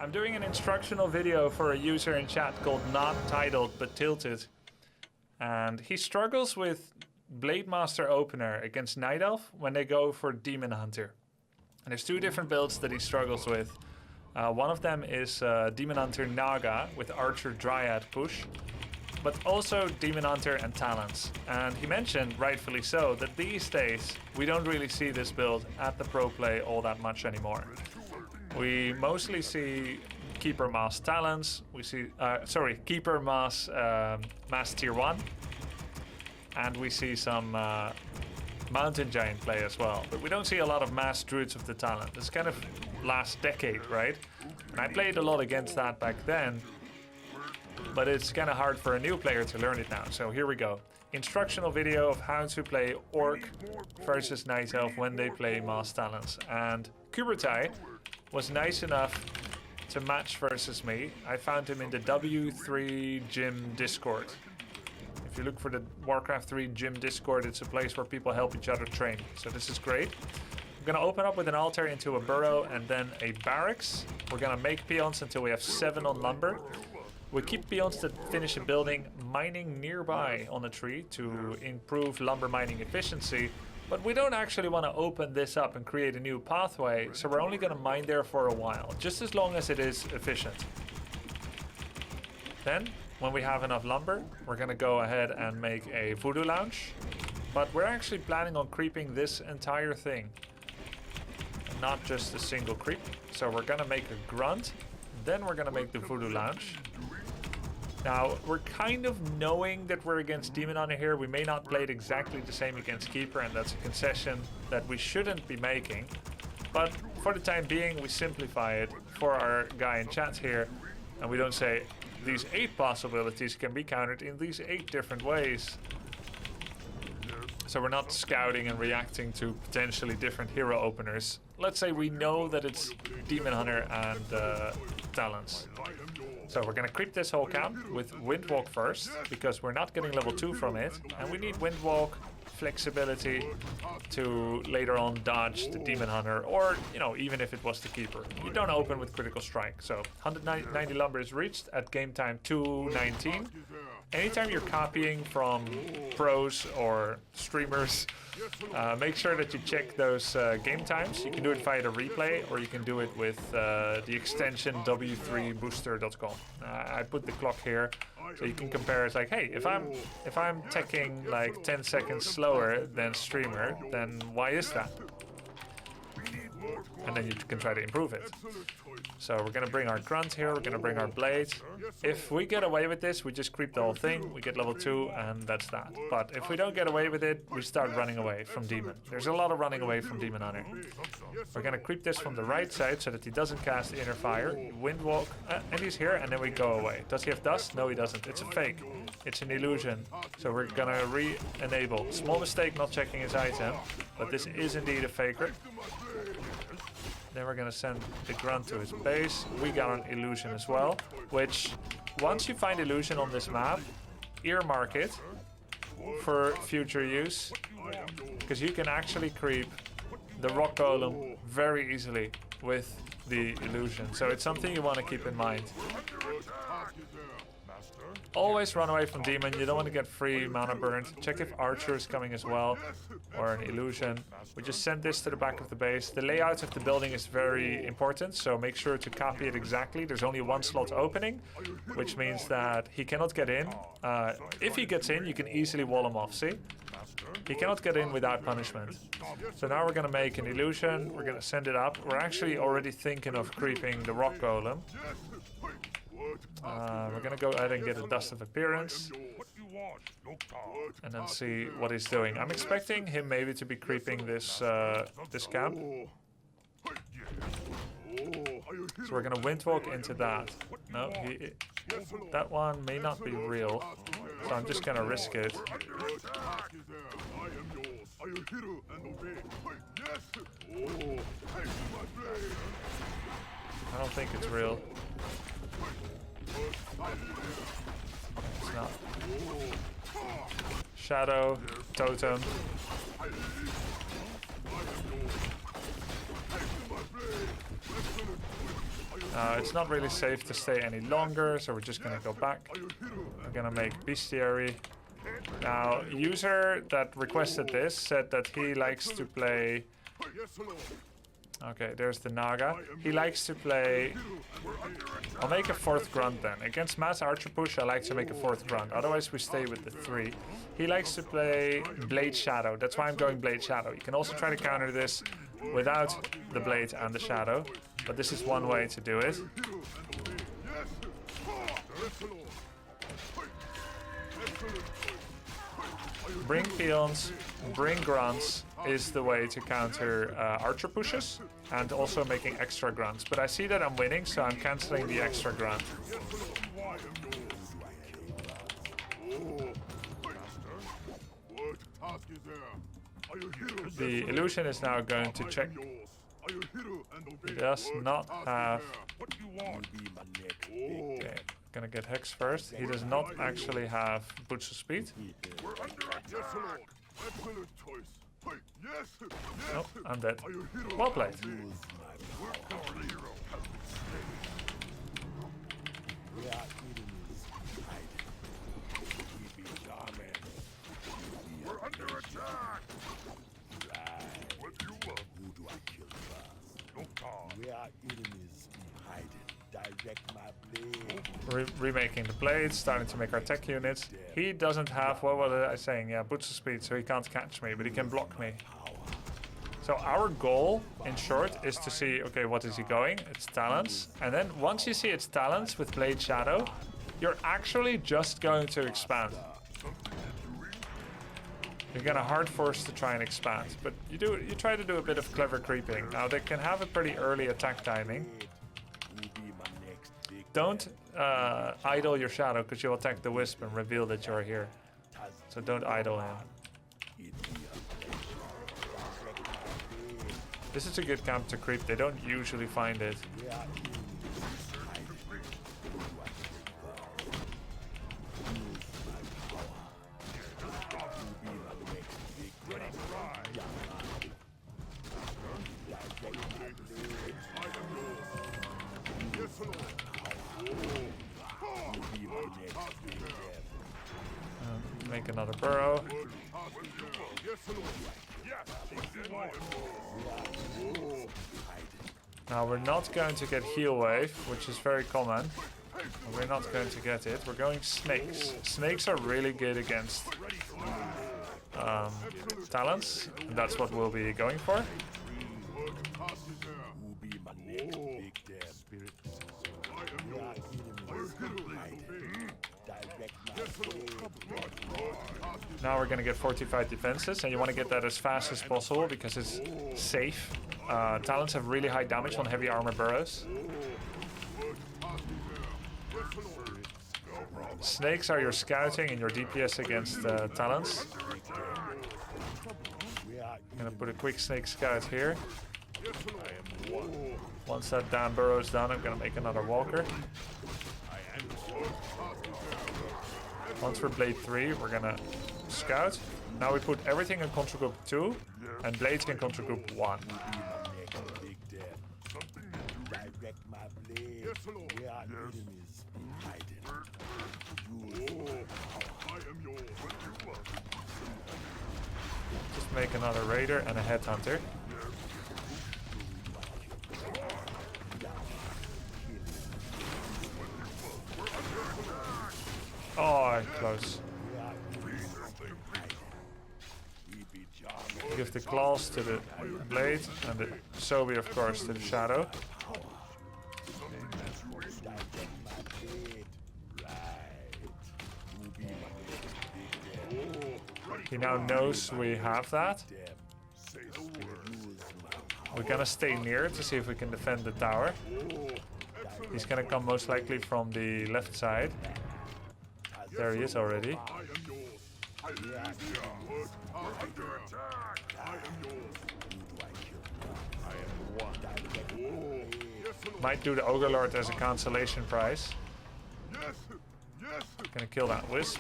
I'm doing an instructional video for a user in chat called Not Titled But Tilted. And he struggles with Blade Master Opener against Night Elf when they go for Demon Hunter. And there's two different builds that he struggles with. One of them is Demon Hunter Naga with Archer Dryad push, but also Demon Hunter and Talons. And he mentioned, rightfully so, that these days we don't really see this build at the pro play all that much anymore. We mostly see Keeper Mass Talons, we see, Keeper Mass Tier 1, and we see some Mountain Giant play as well. But we don't see a lot of Mass Druids of the Talon. It's kind of last decade, right? And I played a lot against that back then, but it's kind of hard for a new player to learn it now. So here we go. Instructional video of how to play Orc versus Night Elf when they play Mass Talons. And Kubertai was nice enough to match versus me. I found him in the W3 gym Discord. If you look for the Warcraft 3 gym Discord, it's a place where people help each other train. So this is great. I'm gonna open up with an altar into a burrow and then a barracks. We're gonna make peons until we have 7 on lumber. We keep peons that finish a building mining nearby on a tree to improve lumber mining efficiency. But we don't actually want to open this up and create a new pathway, so we're only going to mine there for a while, just as long as it is efficient. Then, when we have enough lumber, we're going to go ahead and make a voodoo lounge. But we're actually planning on creeping this entire thing, not just a single creep. So we're going to make a grunt, then we're going to make the voodoo lounge. Now, we're kind of knowing that we're against Demon Hunter here. We may not play it exactly the same against Keeper, and that's a concession that we shouldn't be making. But for the time being, we simplify it for our guy in chat here, and we don't say these 8 possibilities can be countered in these 8 different ways. So we're not scouting and reacting to potentially different hero openers. Let's say we know that it's Demon Hunter and Talons. So we're gonna creep this whole camp with Windwalk first, because we're not getting level 2 from it, and we need Windwalk flexibility to later on dodge the Demon Hunter, or, you know, even if it was the Keeper. You don't open with Critical Strike. So 190 lumber is reached at game time 2:19. Anytime you're copying from pros or streamers, make sure that you check those game times. You can do it via the replay, or you can do it with the extension w3booster.com. I put the clock here, so you can compare. It's like, hey, if I'm teching like 10 seconds slower than streamer, then why is that? And then you can try to improve it. So we're gonna bring our grunt here, we're gonna bring our blade. If we get away with this, we just creep the whole thing, we get level 2, and that's that. But if we don't get away with it, we start running away from Demon. There's a lot of running away from Demon Hunter. We're gonna creep this from the right side so that he doesn't cast Inner Fire. Windwalk, and he's here, and then we go away. Does he have dust? No, he doesn't. It's a fake. It's an illusion. So we're gonna re-enable. Small mistake not checking his item, but this is indeed a faker. Then we're gonna send the grunt to his base. We got an illusion as well, which once you find illusion on this map, earmark it for future use, because you can actually creep the rock golem very easily with the illusion. So it's something you want to keep in mind. Always run away from Demon. You don't want to get free mana burned. Check if Archer is coming as well, or an illusion. We just send this to the back of the base. The layout of the building is very important, so make sure to copy it exactly. There's only 1 slot opening, which means that he cannot get in. If he gets in, you can easily wall him off, see? He cannot get in without punishment. So now we're gonna make an illusion. We're gonna send it up. We're actually already thinking of creeping the rock golem. We're gonna go ahead and get a Dust of Appearance and then see what he's doing. I'm expecting him maybe to be creeping this this camp. So we're gonna Windwalk into that. No, that one may not be real, so I'm just gonna risk it. I don't think it's real. It's not. Shadow, totem. It's not really safe to stay any longer, so we're just gonna go back. We're gonna make bestiary. Now, user that requested this said that he likes to play... Okay, there's the Naga. He likes to play... I'll make a 4th grunt then. Against mass archer push, I like to make a 4th grunt. Otherwise, we stay with the 3. He likes to play Blade Shadow. That's why I'm going Blade Shadow. You can also try to counter this without the Blade and the Shadow. But this is one way to do it. Bring peons, bring grunts is the way to counter archer pushes, and also making extra grunts. But I see that I'm winning, so I'm cancelling the extra grunt. The illusion is now going to check. He does not have... Okay, gonna get Hex first. He does not actually have boots of speed. Nope, I'm dead. Well played. We're under attack! What do you want? Who do I kill first? No call. Where are enemies hiding? Direct my blade. Remaking the blades, starting to make our tech units. He doesn't have, what was I saying? Yeah, boots of speed, so he can't catch me, but he can block me. So our goal, in short, is to see, okay, what is he going? It's Talons. And then once you see it's Talons with Blade Shadow, you're actually just going to expand. You're gonna hard force to try and expand, but you try to do a bit of clever creeping. Now they can have a pretty early attack timing. Don't idle your shadow, because you'll attack the wisp and reveal that you're here. So don't idle him. This is a good camp to creep. They don't usually find it. Make another burrow. Now we're not going to get heal wave, which is very common. We're not going to get it. We're going snakes. Snakes are really good against Talons. And that's what we'll be going for. Now we're gonna get fortified defenses, and you want to get that as fast as possible because it's safe. Talons have really high damage on heavy armor burrows. Snakes are your scouting and your DPS against Talons. I'm gonna put a quick snake scout here. Once that damn burrow is done, I'm gonna make another walker. Once we're Blade 3, we're gonna scout. Now we put everything in control group 2, and Blades in control group 1. Just make another Raider and a Headhunter. Oh, close. Give the claws to the blade and the Sobi, of course, to the shadow. He now knows we have that. We're gonna stay near to see if we can defend the tower. He's gonna come most likely from the left side. There he is already. Might do the Ogre Lord as a cancellation prize. Gonna kill that Wisp.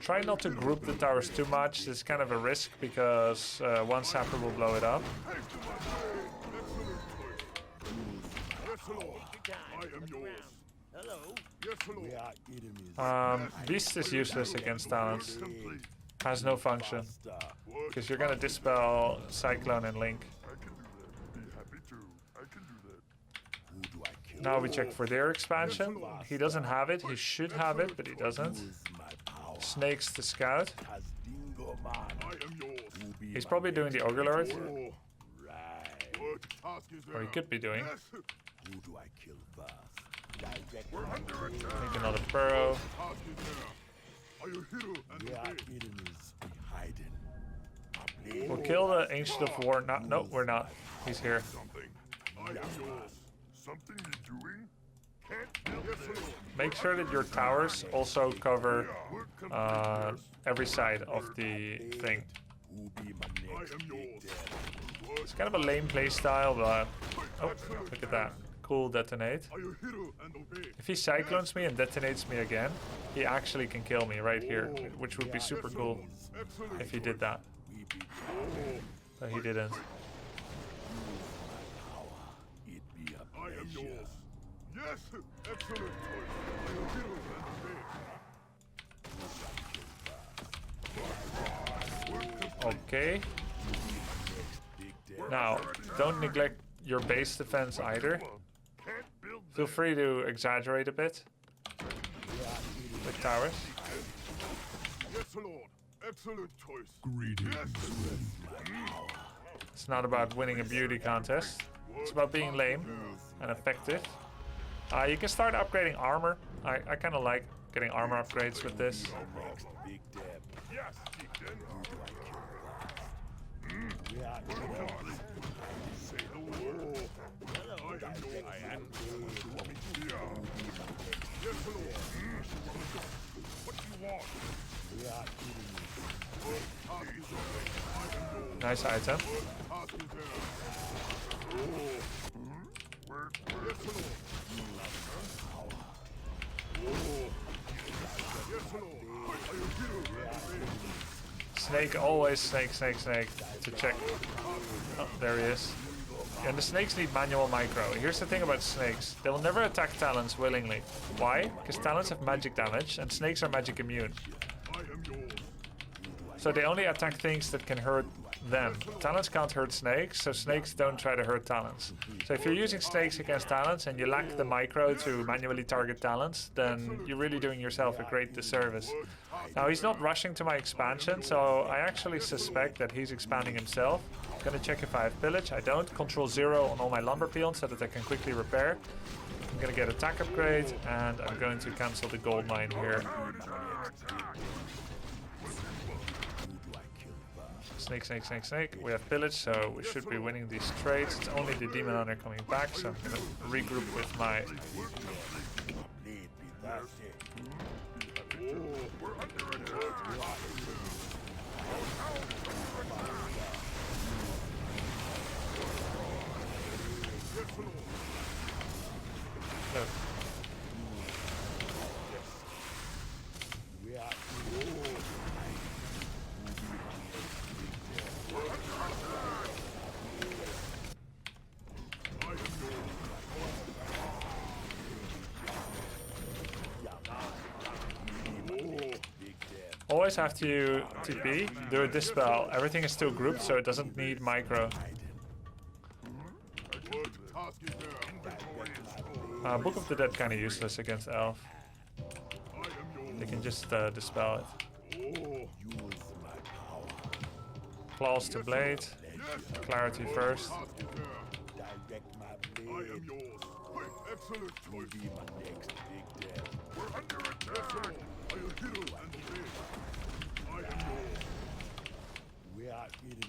Try not to group the towers too much. It's kind of a risk because one sapper will blow it up. Beast is useless against Talons. Has no function. Because you're gonna dispel Cyclone and Link. Now we check for their expansion. He doesn't have it. He should have it, but he doesn't. Snakes to scout. He's probably doing the Ogre Lord. Or he could be doing. Make another burrow. We'll kill the Ancient of War. No, we're not. He's here. Make sure that your towers also cover every side of the thing. It's kind of a lame playstyle, but oh, look at that. Cool detonate. If he cyclones me and detonates me again, he actually can kill me right here, which would be super cool if he did that. But he didn't. Yes, excellent. Okay. Now, don't neglect your base defense either. Feel free to exaggerate a bit with towers. Yes, Lord. Excellent choice. Greetings. It's not about winning a beauty contest. It's about being lame and effective. You can start upgrading armor. I kind of like getting armor upgrades with this. Yes, Deacon. Say hello. I am. Yes, Lord. What do you want? Nice item. Snake, always snake to check. Oh, there he is. And the snakes need manual micro. Here's the thing about snakes. They will never attack Talons willingly. Why? Because Talons have magic damage and snakes are magic immune. So they only attack things that can hurt them. Talons can't hurt snakes, so snakes don't try to hurt Talons. So if you're using snakes against Talons and you lack the micro to manually target Talons, then you're really doing yourself a great disservice. Now he's not rushing to my expansion, so I actually suspect that he's expanding himself. I'm gonna check if I have pillage. I don't. Control 0 on all my lumber peons so that I can quickly repair. I'm gonna get attack upgrade and I'm going to cancel the gold mine here. Snake. We have pillage, so we should be winning these trades. It's only the demon hunter coming back, so I'm gonna regroup with my... Look. Always have to TP, do a dispel. Everything is still grouped, so it doesn't need micro. Book of the Dead kind of useless against Elf. They can just dispel it. Claws to blade. Clarity first.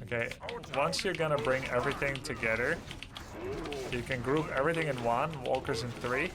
Okay, once you're gonna bring everything together, you can group everything in 1, walkers in 3.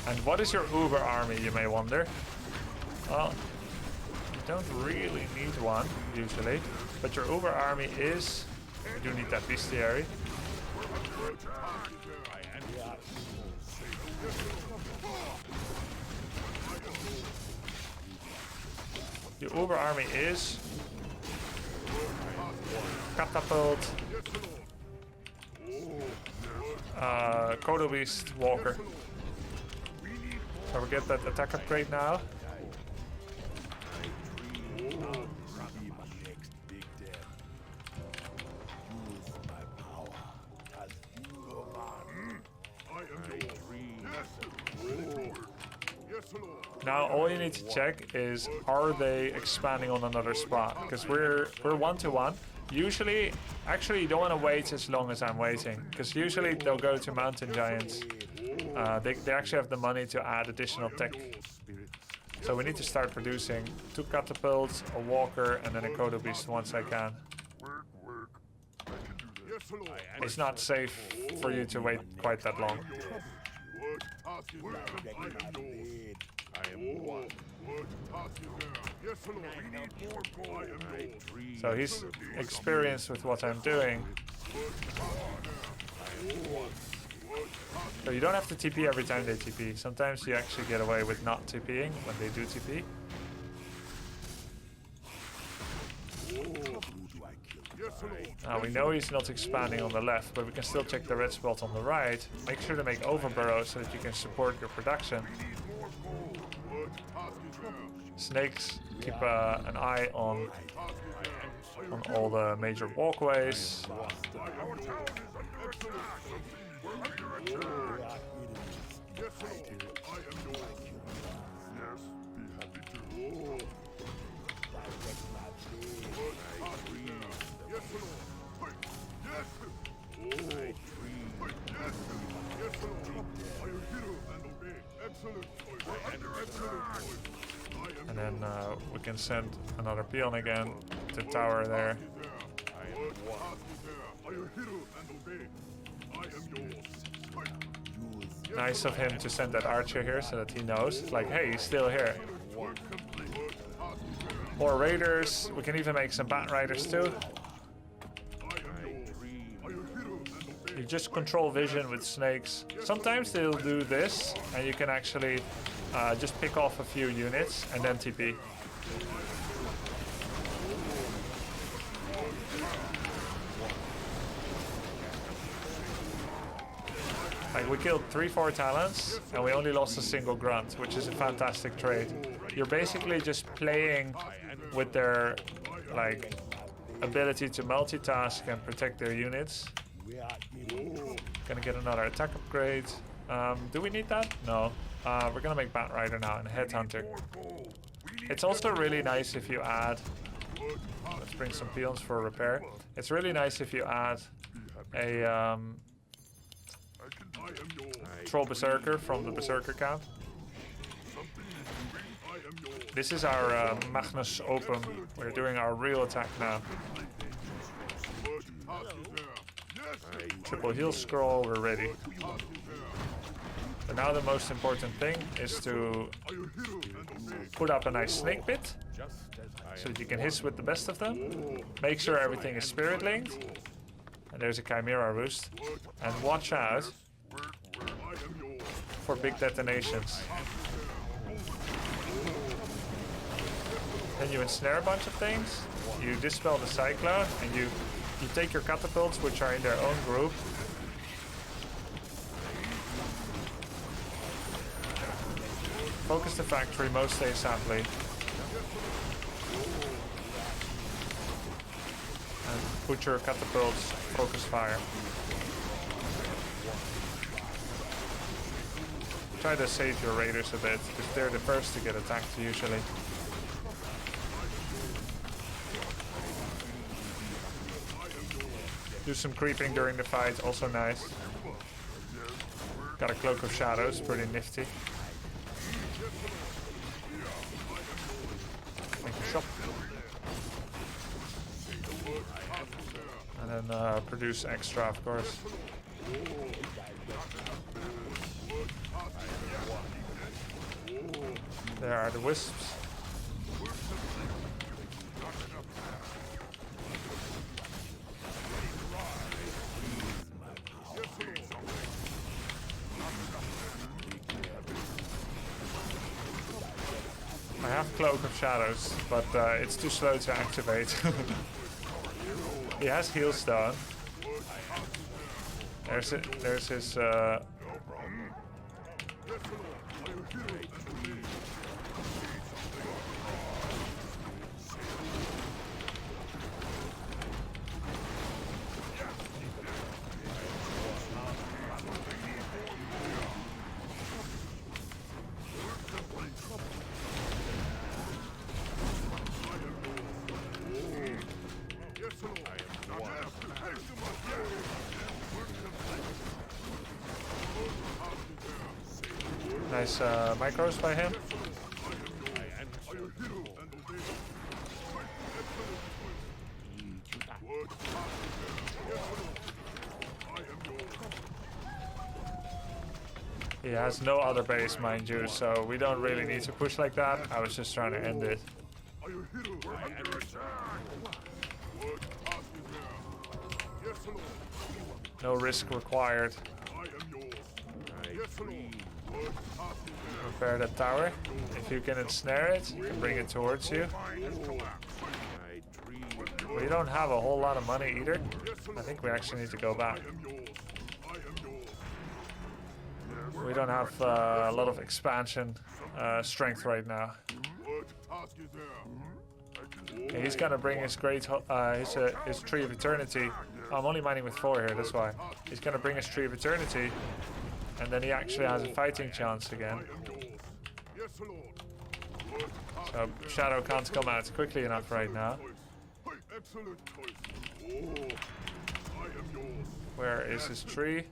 And what is your Uber army, you may wonder? Well, you don't really need one, usually. But your Uber army is... You do need that bestiary. The Uber army is Catapult, Kodo Beast, Walker. So we get that attack upgrade now. Now all you need to check is, are they expanding on another spot? Because we're 1-to-1. Usually, actually you don't want to wait as long as I'm waiting, because usually they'll go to mountain giants. They actually have the money to add additional tech. So we need to start producing 2 catapults, a walker, and then a Kodo Beast once I can. It's not safe for you to wait quite that long. So he's experienced with what I'm doing. So you don't have to TP every time they TP. Sometimes you actually get away with not TPing when they do TP. Now we know he's not expanding on the left, but we can still check the red spot on the right. Make sure to make overburrows so that you can support your production. Snakes, keep an eye on all the major walkways. And then we can send another peon again to tower there. Nice of him to send that archer here so that he knows, like, hey, he's still here. More raiders. We can even make some bat riders too. You just control vision with snakes. Sometimes they'll do this, and you can actually just pick off a few units and then TP. Like, we killed 3-4 Talons, and we only lost a single grunt, which is a fantastic trade. You're basically just playing with their, like, ability to multitask and protect their units. Gonna get another attack upgrade. Do we need that? No. We're gonna make Bat Rider now and Headhunter. It's also really nice if you add... Let's bring some peons for repair. It's really nice if you add a Troll Berserker from the Berserker camp. This is our Magnus Open. We're doing our real attack now. Triple heal scroll, we're ready. But now the most important thing is to put up a nice snake pit so that you can hiss with the best of them. Make sure everything is spirit linked. And there's a Chimera roost. And watch out for big detonations. Then you ensnare a bunch of things, you dispel the cyclone, and you take your catapults, which are in their own group. Focus the factory most ASAPly. And put your catapults focus fire. Try to save your raiders a bit, because they're the first to get attacked usually. Do some creeping during the fight, also nice. Got a Cloak of Shadows, pretty nifty. Make a shop. And then produce extra, of course. There are the wisps. I have Cloak of Shadows, but it's too slow to activate. He has Heal Stone. There's his... nice micros by him. He has no other base, mind you, so we don't really need to push like that. I was just trying to end it. No risk required. Repair that tower. If you can ensnare it, you can bring it towards you. We don't have a whole lot of money either. I think we actually need to go back. We don't have a lot of expansion strength right now. Okay, he's gonna bring his his Tree of Eternity. I'm only mining with 4 here, that's why. He's gonna bring his Tree of Eternity, and then he actually has a fighting chance again. So Shadow can't come out quickly enough right now. Where is his tree?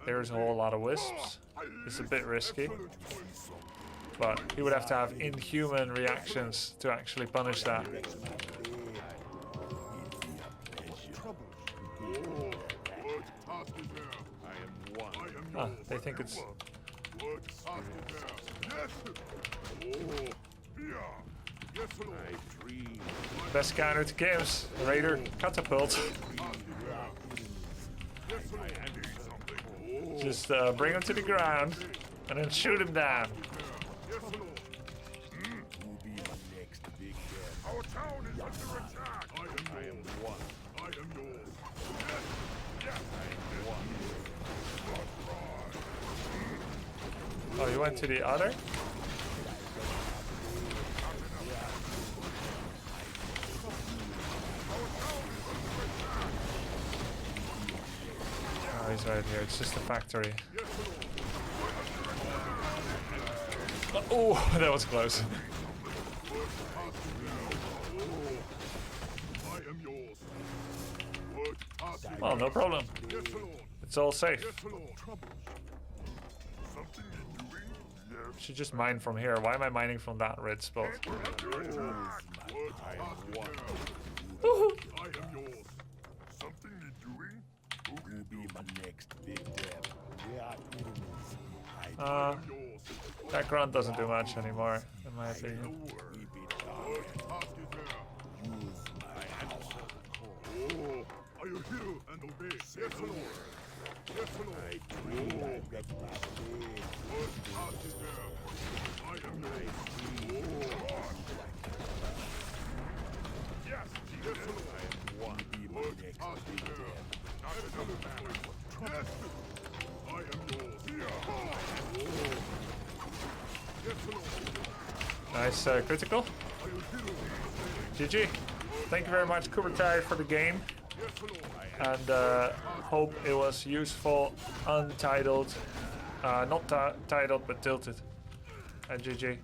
There's a whole lot of wisps. It's a bit risky. But he would have to have inhuman reactions to actually punish that. Ah, they think it's... Best counter to Games. Raider Catapult. Just bring him to the ground and then shoot him down. Our town is under attack. I am one. I am yours. Oh, you went to the other? Oh, he's right here. It's just a factory. Oh, that was close. Well, no problem. It's all safe. Should just mine from here. Why am I mining from that red spot? That grunt doesn't do much anymore, in my opinion. Nice critical. GG. Thank you very much, Kubertai, for the game. And hope it was useful, untitled. Not titled, but tilted. And GG.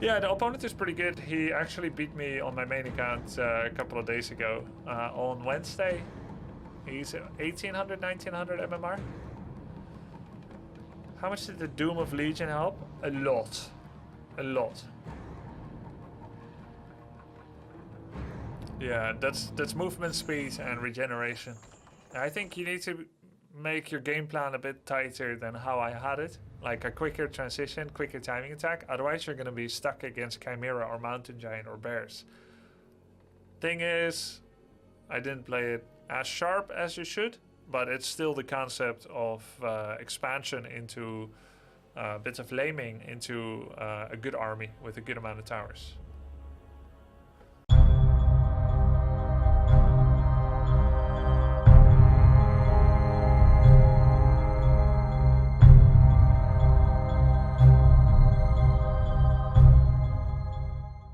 Yeah, the opponent is pretty good. He actually beat me on my main account a couple of days ago. On Wednesday, he's 1800, 1900 MMR. How much did the Doom of Legion help? A lot. A lot. Yeah, that's movement speed and regeneration. I think you need to make your game plan a bit tighter than how I had it. Like a quicker transition, quicker timing attack. Otherwise you're going to be stuck against Chimera or Mountain Giant or Bears. Thing is, I didn't play it as sharp as you should, but it's still the concept of expansion into bits of laming into a good army with a good amount of towers.